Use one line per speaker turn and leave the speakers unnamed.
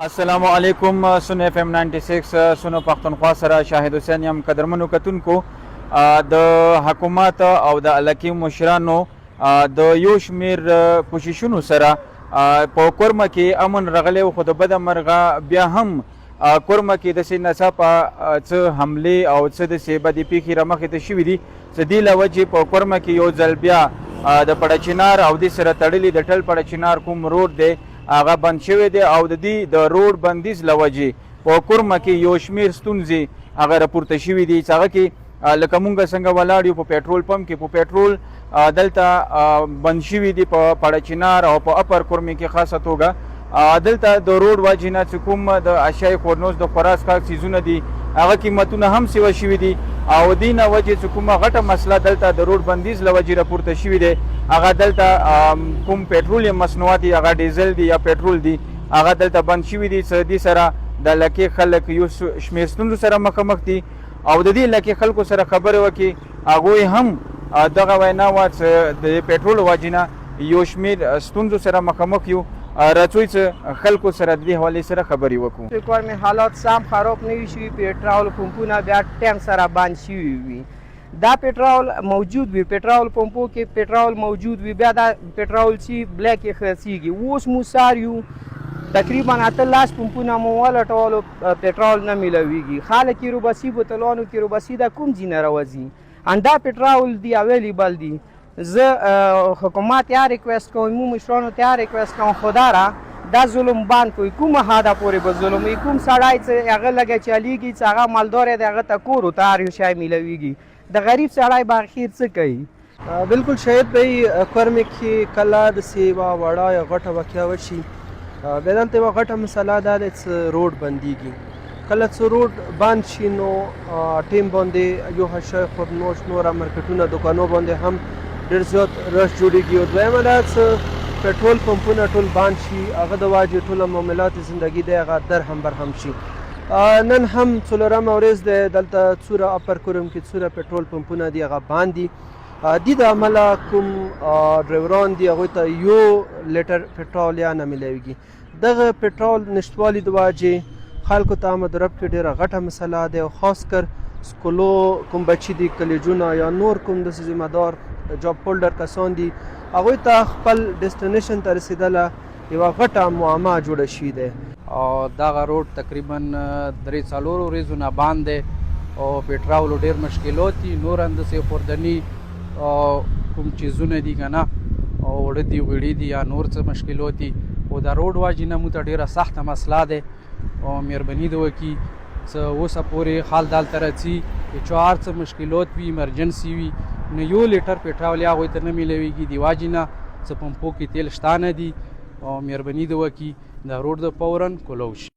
السلام علیکم سن اف ام 96 سنو پښتونخوا سره شاهد حسین یم. قدرمنو کتونکو، د حکومت او د الکی مشرانو د یو شمیر کوششونو سره په کورمه کې امن رغلی و، خو د بده مرغه بیا هم کورمه کې د سې ناڅاپه څه حملې او څه داسې بدې پیښې رامخې ته شوي دي چې دې له وجې په کورمه کې یو ځل بیا د پړچینار او دې سره تړلي د ټل پړچینار کوم روډ دی هغه بند شوی دی او د دې د روډ بندیز له وجې په کورمه کې یو شمیر ستونزې هغه راپورته شوي دي چې هغه کې لکه مونږ څنګه ولاړ یو په پیټرول پمپ کې په پیټرول دلته بند شوي دي په پړچینار او په اپر کورمه کې خاصه توګه دلته د روډ وجې نه چې کوم د اشیای خورنوس د خوراک څښاک څیزونه دي هغه قیمتونه هم سیوه شوي دي او دې نه وجې چې کومه غټه مسله دلته د روډ بندیز له وجې راپورته شوي دی هغه دلته کوم پیټرولیم مصنوعات دي، هغه ډیزل دي یا پیټرول دي، هغه دلته بند شوي دي چې دې سره د لکې خلک یو شمېر ستونزو سره مخامخ دي او د دې لکې خلکو سره خبرې وکړي هغوی هم دغه وینا وه چې د پیټرول وجې نه یو شمېر ستونزو سره مخامخ یو. راځئ چې خلکو سره د دې حوالې سره خبرې وکړو.
کور مې حالات سم خراب نه وي شوي، پیټرول پمپونه بیا ټیم سره بند شوي وي. دا پیټرول موجود وي، پیټرول پمپو کې پیټرول موجود وي، بیا دا پیټرول چې بلیک یې خرڅېږي. اوس مو سار یو تقریبا 18 پمپونه مو ولټولو، پیټرول نه میلاویږي. خلک کیروباسي بوتلانو کیروباسي دا کوم ځای نه راوځي، اندا پیټرول دی اویلیبل دی. زه حکومت یا ریکویسټ کوم، مو مشرانو ته ریکویسټ کوم خدا را دا ظلم بند کوي. کومه حده پورې به ظلم وي؟ کوم سړی چې هغه لږه چلیږي چې هغه مالدار دی هغه ته کور ته هر یو شی میلاویږي، د غریب سړی به اخر څه کوي؟
بالکل شاید به کورمه کې کله داسې یوه وړه یا غټه واقعه وشي، بیا دلته یوه غټه مسله دا ده چې روډ بندیږي. کله چې روډ بند شي نو ټیم باندې یو شی خورنوش نوره مارکیټونه دوکانو باندې هم ډېر زیات رش جوړېږي. او دویمه دا چې پیټرول پمپونه ټول بند شي، هغه د وجې ټوله معاملات زندګي دی هغه درهم برهم شي. نن هم څلورمه ورځ دی دلته څوره اپر کورم کې څوره پیټرول پمپونه دي هغه بند دي. د عمله کوم ډرایوران دي هغوی ته یو لیټر پیټرول یا نه میلاویږي. دغه پیټرول نشتوالي د وجې خلکو ته آمد و رفت کې ډېره غټه مسله ده او خاص کر سکولو کوم بچي دي کلیجونه یا نور کوم داسې ذمه دار جاب هولډر کسان دي هغوی ته خپل ډیسټینیشن ته رسېدله یوه غټه معما جوړه شوې ده.
او دغه روډ تقریبا 3-4 ورځو نه بند دی او پیټرولو ډېر مشکلات دي، نور انداسې خوردني کوم چیزونه دي که نه او وړه دي غوړي دي یا نور څه مشکلات دي. خو د روډ وجې نه موږ ته ډېره سخته مسله ده او مهرباني ده وکړي څه اوسه پورې حال دلته راځي چې چا هر څه مشکلات وي ایمرجنسي وي نو یو لیټر پیټرول یا هغوی ته نه میلاویږي د وجې نه څه پمپو کې تیل شته نه دي او مهرباني ده وکړي دا روډ د فورا کلو شي.